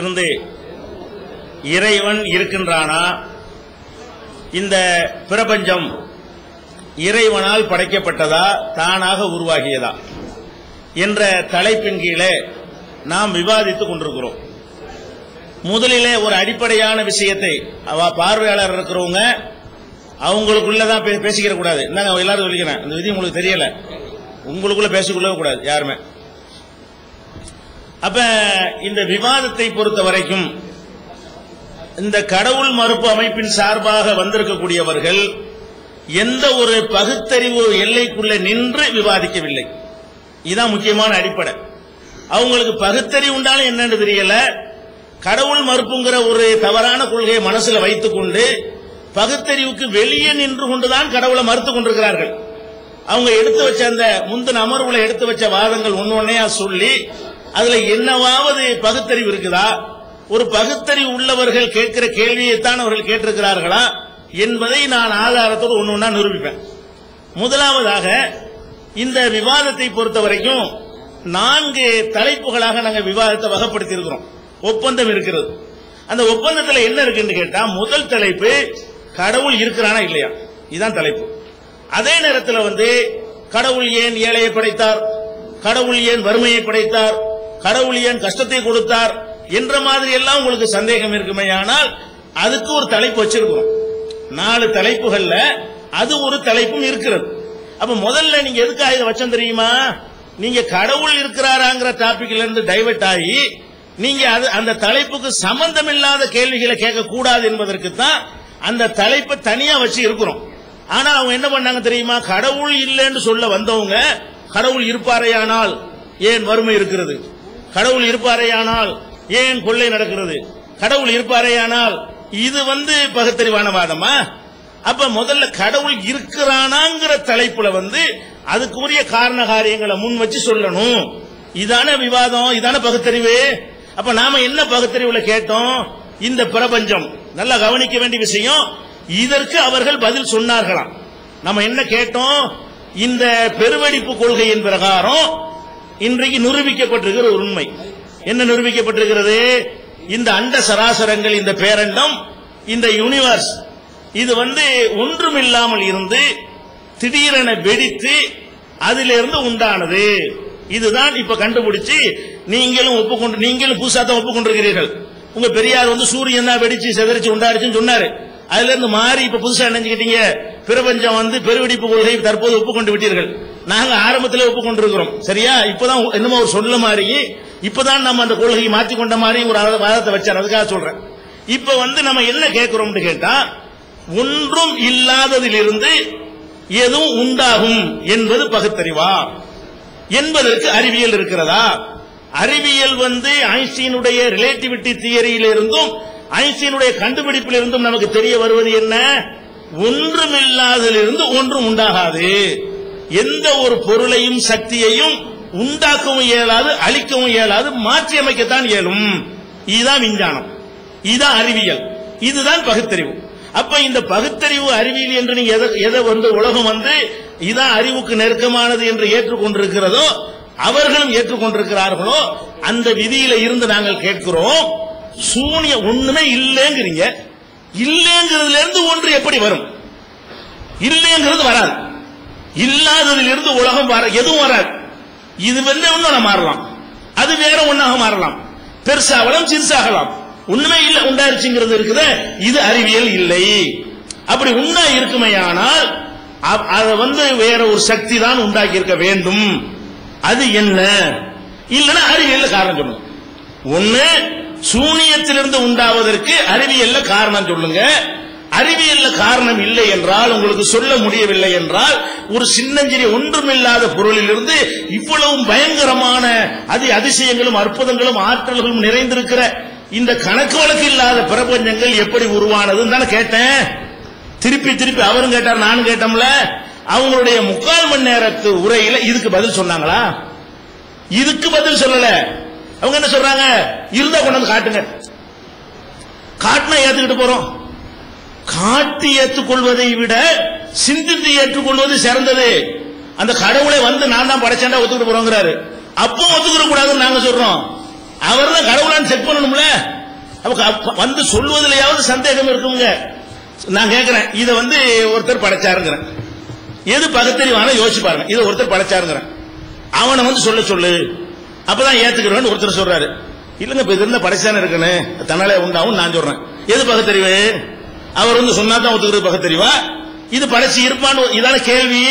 இருந்து இறைவன் இருக்கின்றானா, இந்த பிரபஞ்சம் இறைவனால் படைக்கப்பட்டதா தானாக உருவாகியதா என்ற தலைப்பின் கீழே நாம் விவாதித்துக் கொண்டிருக்கிறோம். முதலிலே ஒரு அடிப்படையான விஷயத்தை பார்வையாளர் இருக்கிறவங்க அவங்களுக்குள்ளதான் பேசிக்கிற கூடாது. என்னங்க எல்லாரும் சொல்லிக்கிறேன், இந்த விதி உங்களுக்கு தெரியல, உங்களுக்குள்ள பேசிக்கொள்ள கூடாது யாருமே. அப்ப இந்த விவாதத்தை பொறுத்த வரைக்கும் இந்த கடவுள் மறுப்பு அமைப்பின் சார்பாக வந்திருக்கக்கூடியவர்கள் எந்த ஒரு பகுத்தறிவு எல்லைக்குள்ள நின்று விவாதிக்கவில்லை. இதுதான் முக்கியமான அடிப்படை. அவங்களுக்கு பகுத்தறிவு உண்டாலும் என்னன்னு தெரியல, கடவுள் மறுப்புங்கிற ஒரு தவறான கொள்கையை மனசுல வைத்துக் கொண்டு பகுத்தறிவுக்கு வெளியே நின்று கொண்டுதான் கடவுளை மறுத்து கொண்டிருக்கிறார்கள். அவங்க எடுத்து வச்ச அந்த முந்தின அமர்வுல எடுத்து வச்ச வாதங்கள் ஒன்னொன்னையா சொல்லி அதுல என்னவாவது பகுத்தறிவு இருக்குதா, ஒரு பகுத்தறிவு உள்ளவர்கள் கேட்கிற கேள்வியைத்தான் அவர்கள் கேட்டிருக்கிறார்களா என்பதை நான் ஆதாரத்தோடு ஒன்னொன்னா நிரூபிப்பேன். முதலாவதாக இந்த விவாதத்தை பொறுத்த வரைக்கும் 4 தலைப்புகளாக நாங்கள் விவாதத்தை வகைப்படுத்தி இருக்கிறோம். ஒப்பந்தம் இருக்கிறது. அந்த ஒப்பந்தத்தில் என்ன இருக்குன்னு கேட்டா, முதல் தலைப்பு கடவுள் இருக்கிறானா இல்லையா, இதுதான் தலைப்பு. அதே நேரத்தில் கடவுள் ஏன் ஏழையை படைத்தார், கடவுள் ஏன் வறுமையை படைத்தார், கடவுள் ஏன் கஷ்டத்தை கொடுத்தார் என்ற மாதிரி எல்லாம் உங்களுக்கு சந்தேகம் இருக்குமே, ஆனால் அதுக்கு ஒரு தலைப்பு வச்சிருக்கிறோம். 4 தலைப்புகள்ல அது ஒரு தலைப்பும் இருக்கிறது. அப்ப முதல்ல நீங்க எதுக்காக இதை வச்சோம் தெரியுமா, நீங்க கடவுள் இருக்கிறாராங்கிற டாபிக்ல இருந்து டைவர்ட் ஆகி நீங்க அந்த தலைப்புக்கு சம்பந்தம் இல்லாத கேள்விகளை கேட்க கூடாது என்பதற்கு தான் அந்த தலைப்பை தனியா வச்சு இருக்கிறோம். ஆனா அவங்க என்ன பண்ணாங்க தெரியுமா, கடவுள் இல்லைன்னு சொல்ல வந்தவங்க கடவுள் இருப்பாரையானால் ஏன் வறுமை இருக்கிறது, கடவுள் இருப்பாரையானால் ஏன் கொள்ளை நடக்கிறது, கடவுள் இருப்பாரையானால் இது பகுத்தறிவான வாதமா? அப்ப முதல்ல கடவுள் இருக்கிறானாங்கிற தலைப்புல அதுக்குரிய காரண காரியங்களை முன் வச்சு சொல்லணும். இதான விவாதம், இதான பகுத்தறிவு. அப்ப நாம என்ன பகுத்தறிவுல கேட்டோம், இந்த பிரபஞ்சம் நல்லா கவனிக்க வேண்டிய விஷயம், இதற்கு அவர்கள் பதில் சொன்னார்களாம். நம்ம என்ன கேட்டோம், இந்த பெருவெடிப்பு கொள்கையின் பிரகாரம் இன்றைக்கு நிரூபிக்கப்பட்டிருக்கிற ஒரு உண்மை என்ன நிரூபிக்கப்பட்டிருக்கிறது, இந்த அண்ட சராசரங்கள், இந்த பேரண்டம், இந்த யூனிவர்ஸ் இது ஒன்றுமில்லாமல் இருந்து திடீரென வெடித்து அதிலிருந்து உண்டானது. இதுதான் இப்ப கண்டுபிடிச்சு நீங்களும் புதுசா தான் ஒப்புக்கொண்டிருக்கிறீர்கள். உங்க பெரியார் சூரியன் தான் வெடிச்சு செதறிச்சு உண்டாருச்சுன்னு சொன்னாரு. அதுல இருந்து மாறி இப்ப புதுசா நினைச்சுக்கிட்டீங்க பிரபஞ்சம் பெருவெடிப்பு கொள்கை தற்போது ஒப்புக்கொண்டு விட்டீர்கள். நாங்க ஆரம்பத்தில் ஒப்புக்கொண்டிருக்கிறோம். சரியா? இப்பதான் என்னமோ ஒரு சொல்ல மாதிரி இப்பதான் நம்ம அந்த கொள்கையை மாற்றிக்கொண்ட மாதிரி ஒரு வாதத்தை வச்சார். அதுக்காக சொல்றேன். இப்ப நம்ம என்ன கேட்கிறோம் கேட்டா, ஒன்றும் இல்லாததிலிருந்து எதுவும் உண்டாகும் என்பது பகுத்தறிவா என்பதற்கு அறிவியல் இருக்கிறதா? அறிவியல் ஐன்ஸ்டீனுடைய ரிலேட்டிவிட்டி தியரியிலிருந்தும் ஐன்ஸ்டீனுடைய கண்டுபிடிப்பிலிருந்தும் நமக்கு தெரிய வருவது என்ன, ஒன்றுமில்லாததிலிருந்து ஒன்றும் உண்டாகாது. எந்த ஒரு பொருளையும் சக்தியையும் உண்டாக்கவும் இயலாது, அழிக்கவும் இயலாது, மாற்றி அமைக்கத்தான் இயலும். இதுதான் விஞ்ஞானம், இதுதான் அறிவியல், இதுதான் பகுத்தறிவு. அப்ப இந்த பகுத்தறிவு அறிவியல் என்று நீங்க எதை உலகம் இதான் அறிவுக்கு நெருக்கமானது என்று ஏற்றுக்கொண்டிருக்கிறதோ, அவர்களும் ஏற்றுக்கொண்டிருக்கிறார்களோ, அந்த விதியில இருந்து நாங்கள் கேட்கிறோம். சூனியம் ஒண்ணுமே இல்லைங்கிறீங்க, இல்லைங்கிறதுல இருந்து ஒன்று எப்படி வரும்? இல்லைங்கிறது வராது, இல்லாததிலிருந்து உலகம் எதுவும் வராது. இது ஒண்ணு மாறலாம், அது வேற ஒன்னாக மாறலாம், பெருசாகலாம் சிறுசாகலாம். உண்மை இல்ல உண்டாயிருச்சுங்கிறது இருக்குது, இது அறிவியல் இல்லை. அப்படி உண்மை இருக்குமையானால் அதை வேற ஒரு சக்தி தான் உண்டாக்கி இருக்க வேண்டும். அது என்ன? இல்லைன்னா அறிவியல் காரணம் சொல்லுங்க. ஒண்ணு சூனியத்திலிருந்து உண்டாவதற்கு அறிவியல்ல காரணம் சொல்லுங்க. அறிவியல்ல காரணம் இல்லை என்றால், உங்களுக்கு சொல்ல முடியவில்லை என்றால், ஒரு சின்னஞ்சிறிய ஒன்றுமில்லாத பொருளிலிருந்து இவ்வளவு பயங்கரமான அதிசயங்களும் அற்புதங்களும் ஆற்றல்களும் நிறைந்திருக்கிற இந்த கணக்கு வழக்கு இல்லாத பிரபஞ்சங்கள் எப்படி உருவானதுன்னு தானே கேட்டேன். திருப்பி திருப்பி அவரும் கேட்டார், நானும் கேட்டோம்ல. அவங்களுடைய 3/4 மணி நேரத்து உரையில இதுக்கு பதில் சொன்னாங்களா? இதுக்கு பதில் சொல்லல. அவங்க என்ன சொல்றாங்க, இருந்தா கொண்டு காட்டுங்க, காட்டினா ஏத்துக்கிட்டு போறோம். காட்டி ஏற்றுக்கொள்வதை விட சிந்தித்து ஏற்றுக்கொள்வது சிறந்தது. அந்த கடவுளை நான் தான் படைச்சேன்டா ஒத்துக்கிட்டு போறோங்கிறாரு. அப்போ ஒத்துக்கிற கூடாதுன்னு நாங்க சொல்றோம். அவர் தான் கடவுளான்னு செக் பண்ணணும்ல. வந்து சொல்வதிலேயாவது சந்தேகம் இருக்குங்க. நான் கேட்கிறேன், இதை ஒருத்தர் படைச்சாருங்கிறேன், எது பகுத்தறிவான யோசிச்சு பாருங்க. இதை ஒருத்தர் படைச்சாருங்கிறேன், அவனை சொல்ல சொல்லு, அப்பதான் ஏத்துக்கிறேன்னு ஒருத்தர் சொல்றாரு. இல்லங்க, இப்ப இது படைச்சானே இருக்கணும், தன்னாலே உண்டாவும் நான் சொல்றேன். எது பகுத்தறிவு? அவர் சொன்னாதான் ஒத்துக்கிறது பகுத்தறிவா? இது படைச்சு இருப்பான்னு இதான கேள்வி.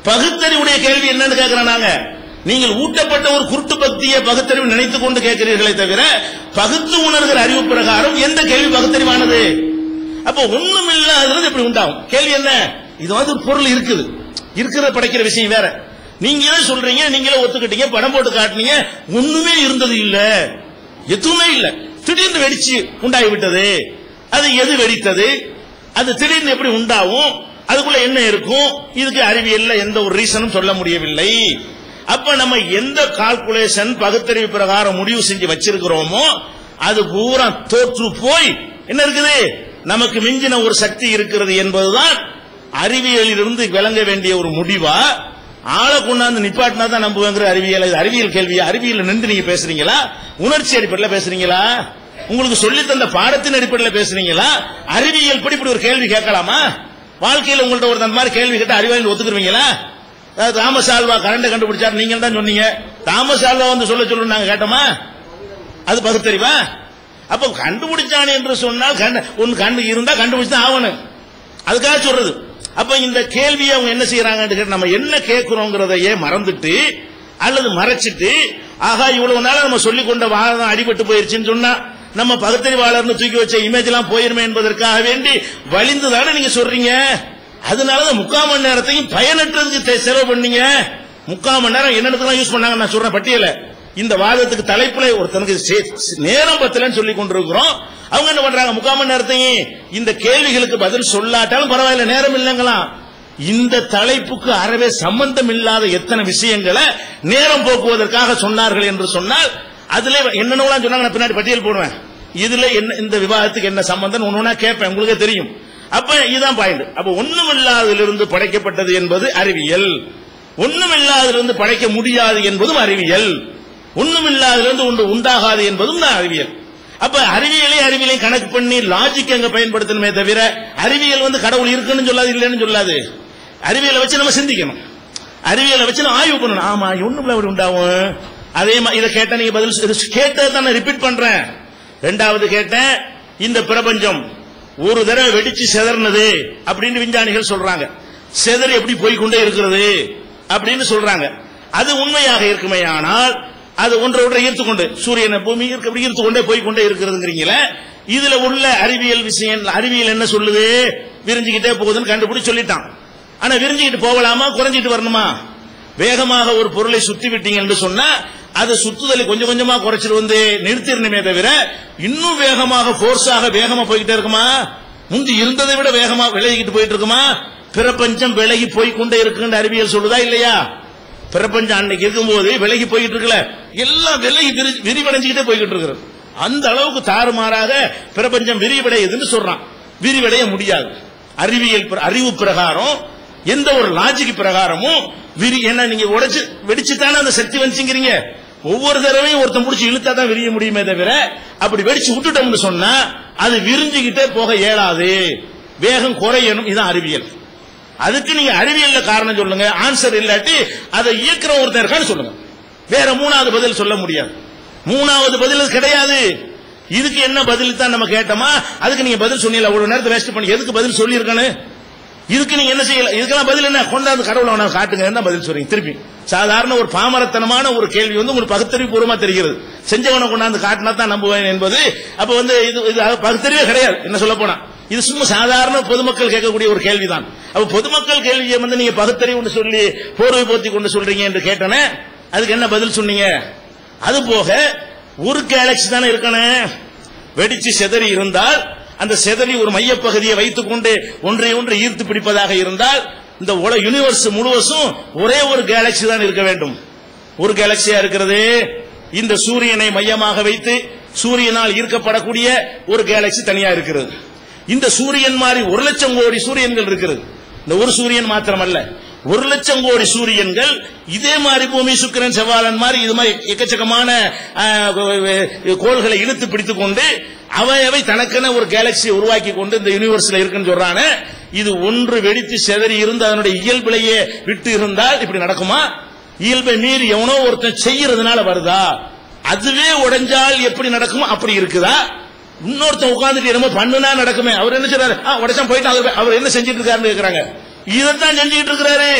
பகுத்தறிவுடைய கேள்வி என்னன்னு கேட்கிறேன் நாங்க. நீங்கள் ஊட்டப்பட்ட ஒரு குருட்டு பக்தியை பகுத்தறிவு நினைத்துக் கொண்டு கேட்கிறீர்களே தவிர பகுத்து உணர்கிற அறிவு பிரகாரம் எந்த கேள்வி பகுத்தறிவானது? அப்ப ஒண்ணும் இல்லாதது எப்படி உண்டாகும்? கேள்வி என்ன? இது ஒரு பொருள் இருக்குது, இருக்கிற படைக்கிற விஷயம் வேற. நீங்களே சொல்றீங்க, நீங்களே ஒத்துக்கிட்டீங்க, படம் போட்டு காட்டினீங்க, ஒண்ணுமே இருந்தது இல்ல, எதுவுமே இல்ல, திடீர்னு வெடிச்சு உண்டாகி விட்டது. அது எது வெடித்தது? அது திடீர்னு எப்படி உண்டாகும்? அதுக்குள்ள என்ன இருக்கும்? இதுக்கு அறிவியல்ல எந்த ஒரு ரீசனும் சொல்ல முடியவில்லை. அப்ப நம்ம எந்த கால்குலேஷன் பகுத்தறிவு பிரகாரம் முடிவு செஞ்சு வச்சிருக்கிறோமோ அது பூரா தோற்று போய் என்ன இருக்குது? நமக்கு மிஞ்சின ஒரு சக்தி இருக்கிறது என்பதுதான் அறிவியலிலிருந்து விளங்க வேண்டிய ஒரு முடிவா? ஆளை கொண்டாந்து நிப்பாட்டினா தான் நம்புவேங்கிற அறிவியல். இது அறிவியல் கேள்வியா? அறிவியல் நின்று நீங்க பேசுறீங்களா? உணர்ச்சி அடிப்படையில் பேசுறீங்களா? உங்களுக்கு சொல்லி தந்த பாடத்தின் அடிப்படையில் பேசுறீங்களா? அறிவியல் படி இப்படி ஒரு கேள்வி கேட்கலாமா? வாழ்க்கையில் உங்கள்ட்ட ஒரு அந்த மாதிரி கேள்வி கேட்ட அறிவியல் ஒத்துக்குருவீங்களா? தாமஸ் ஆல்வா கரண்ட் கண்டுபிடிச்சார், நீங்க தான் சொன்னீங்க. தாமஸ் ஆல்வா சொல்ல சொல்லு நாங்க கேட்டோமா? அது பகுத்தறிவா? அப்ப கண்டுபிடிச்சானு என்று சொன்னால் கண்டு இருந்தா கண்டுபிடிச்சுதான் ஆகணும், அதுக்காக சொல்றது. அப்ப இந்த கேள்வியை அவங்க என்ன செய்யறாங்க, நம்ம என்ன கேட்கிறோங்கிறதையே மறந்துட்டு அல்லது மறைச்சிட்டு, ஆகா இவ்வளவு நாள நம்ம சொல்லிக் கொண்ட வாதம் அடிபட்டு போயிருச்சுன்னு சொன்னா நம்ம பகுத்தறிவாளர்னு தூக்கி வச்ச இமேஜ் எல்லாம் போயிருமே என்பதற்காக வேண்டி வலிந்துதானே நீங்க சொல்றீங்க. அதனாலதான் 3/4 மணி நேரத்தையும் பயனற்றதுக்கு செலவு பண்ணீங்க. 3/4 மணி நேரம் என்னென்னலாம் யூஸ் பண்ணாங்க நான் சொல்றேன் பட்டியல. இந்த வாதத்துக்கு தலைப்புல ஒருத்தனுக்கு நேரம் பத்தலன்னு சொல்லி கொண்டிருக்கிறோம். அவங்க என்ன பண்றாங்க, 3/4 மணி நேரத்தையும் இந்த கேள்விகளுக்கு பதில் சொல்லாட்டாலும் பரவாயில்ல, நேரம் இல்லைங்களாம். இந்த தலைப்புக்கு அறவே சம்பந்தம் இல்லாத எத்தனை விஷயங்களை நேரம் போக்குவதற்காக சொன்னார்கள் என்று சொன்னால் அதுல என்னென்னலாம் சொன்னாங்க நான் பின்னாடி பட்டியல் போடுவேன். இதுல என்ன இந்த விவாதத்துக்கு என்ன சம்பந்தம் ஒண்ணுனா கேட்பேன், உங்களுக்கே தெரியும். அப்ப இதுதான் பாயிண்ட். அப்ப ஒண்ணுமில்லாதிலிருந்து படைக்கப்பட்டது என்பது அறிவியல், ஒண்ணுமில்லாதிலிருந்து படைக்க முடியாது என்பதும் அறிவியல், ஒண்ணுமில்லாதிலிருந்து ஒன்று உண்டாகாது என்பதும் தான் அறிவியல். அப்ப அறிவியலை கணக்கு பண்ணி லாஜிக் எங்க பயன்படுத்தணுமே தவிர அறிவியல் கடவுள் இருக்குன்னு சொல்லாது, இல்லைன்னு சொல்லாது. அறிவியலை வச்சு நம்ம சிந்திக்கணும், அறிவியலை வச்சு நம்ம ஆய்வு பண்ணணும். ஆமா ஒண்ணுமில்ல அப்படி உண்டாகும். அதே மாதிரி இதை கேட்ட நீங்க பதில் கேட்டதை தான் ரிப்பீட் பண்றேன். ரெண்டாவது கேட்டேன், இந்த பிரபஞ்சம் ஒரு தடவை வெடிச்சு செதறினது அப்படின்னு விஞ்ஞானிகள் சொல்றாங்க. செதறி எப்படி போய்கொண்டே இருக்கிறது அப்படின்னு சொல்றாங்க. அது உண்மையாக இருக்குமே ஆனால் அது ஒன்றை ஈர்த்துக்கொண்டு சூரியனை பூமி ஈர்த்துக்கொண்டே போய்கொண்டே இருக்கிறதுங்கிறீங்களே. இதுல உள்ள அறிவியல் விஷயம், அறிவியல் என்ன சொல்லுது? விரிஞ்சுக்கிட்டே போகுதுன்னு கண்டுபிடிச்சு சொல்லிட்டான். ஆனா விரிஞ்சுக்கிட்டு போகலாமா, குறைஞ்சிட்டு வரணுமா? வேகமாக ஒரு பொருளை சுத்தி விட்டீங்க என்று சொன்னா அது சுத்துதலை கொஞ்சம் கொஞ்சமா குறைச்சிட்டு நிறுத்திடணுமே தவிர இன்னும் வேகமாக போர்ஸாக வேகமா போய்கிட்டே இருக்குமா? முந்தி இருந்ததை விட வேகமா விலகிட்டு போயிட்டு இருக்குமா? பிரபஞ்சம் விலகி போய்கொண்டே இருக்குன்னு அறிவியல் சொல்லுதா இல்லையா? பிரபஞ்சம் அன்னைக்கு இருக்கும்போது விலகி போயிட்டு இருக்கல, எல்லாம் விலகி விரிவடைஞ்சுக்கிட்டே போய்கிட்டு இருக்கிறது. அந்த அளவுக்கு தாறுமாறாக பிரபஞ்சம் விரிவடையுதுன்னு சொல்றான். விரிவடைய முடியாது. அறிவு பிரகாரம் எந்த ஒரு லாஜிக் பிரகாரமும் என்ன நீங்க உடைச்சு வெடிச்சுதானே அந்த சக்தி வந்துச்சுங்கிறீங்க. ஒவ்வொரு தடவையும் ஒருத்தன் முடிச்சு இழுத்தா தான் விரிய முடியுமே தவிர அப்படி வெடிச்சு விட்டுட்டோம்னு சொன்னா அது விரிஞ்சுக்கிட்டே போக இயலாது, வேகம் குறையணும். இதுதான் அறிவியல். அதுக்கு நீங்க அறிவியல்ல காரணம் சொல்லுங்க, ஆன்சர் இல்லாட்டி அதை இயக்குற ஒருத்தர் இருக்கான்னு சொல்லுங்க. வேற மூணாவது பதில் சொல்ல முடியாது. மூணாவது பதில் கிடையாது. இதுக்கு என்ன பதில் தான் நம்ம கேட்டோமா, அதுக்கு நீங்க பதில் சொன்னீங்க. ஒரு நேரத்தை வேஸ்ட் பண்ணி எதுக்கு பதில் சொல்லி இருக்கணும்? இதுக்கு நீங்க என்ன செய்யல? இதுக்கெல்லாம் பதில் என்ன? கொண்டாந்து கடவுளை காட்டுங்க என்ன பதில் சொல்றீங்க? திருப்பி சாதாரண ஒரு பாமரத்தனமான ஒரு கேள்வி உங்களுக்கு பகுத்தறிவு பூர்வமா தெரிகிறது. செஞ்சவனை கொண்டாந்து காட்டினா தான் நம்புவேன் என்பது அப்ப இது பகுத்தறிவே கிடையாது. என்ன சொல்ல போனா இது சும்மா சாதாரண பொதுமக்கள் கேட்கக்கூடிய ஒரு கேள்விதான். அப்ப பொதுமக்கள் கேள்வியை நீங்க பகுத்தறிவு சொல்லி போர்வை போத்தி கொண்டு சொல்றீங்க என்று கேட்டனே, அதுக்கு என்ன பதில் சொன்னீங்க? அது போக ஒரு கேலக்சி தானே இருக்கணும். வெடிச்சு செதறி இருந்தால் அந்த செதறி ஒரு மையப்பகுதியை வைத்துக் கொண்டு ஒன்றை ஒன்று ஈர்த்து பிடிப்பதாக இருந்தால் இந்த யூனிவர்ஸ் முழுவதும் ஒரே ஒரு கேலக்சி தான் இருக்க வேண்டும். ஒரு கேலக்சியா இருக்கிறது இந்த சூரியனை மையமாக வைத்து சூரியனால் ஈர்க்கப்படக்கூடிய ஒரு கேலக்சி தனியா இருக்கிறது. இந்த சூரியன் மாதிரி 1,00,000 கோடி சூரியன்கள் இருக்கிறது. இந்த ஒரு சூரியன் மாத்திரமல்ல, 1,00,000 கோடி சூரியன்கள் இதே மாதிரி பூமி, சுக்கிரன், செவ்வாழன் மாதிரி இது மாதிரி எக்கச்சக்கமான கோள்களை இழுத்து பிடித்துக் கொண்டு அவை தனக்கென ஒரு கேலக்சியை உருவாக்கி கொண்டு இந்த யூனிவர்ஸ்ல இருக்குன்னு சொல்றானே, இது ஒன்று வெடித்து செதறி இருந்து அதனுடைய இயல்பிலேயே விட்டு இருந்தால் இப்படி நடக்குமா? இயல்பை மீறி எவனோ ஒருத்தன் செய்யறதுனால வருதா? அதுவே உடைஞ்சால் எப்படி நடக்குமோ அப்படி இருக்குதா? இன்னொருத்தன் உட்கார்ந்துட்டு என்னமோ பண்ணுனா நடக்குமே, அவர் என்ன செய்றாரு? உடைச்சான் போயிட்டு அவர் என்ன செஞ்சிட்டு இருக்காருன்னு கேக்குறாங்க. இதைத்தான் செஞ்சுட்டு இருக்கிறாரு.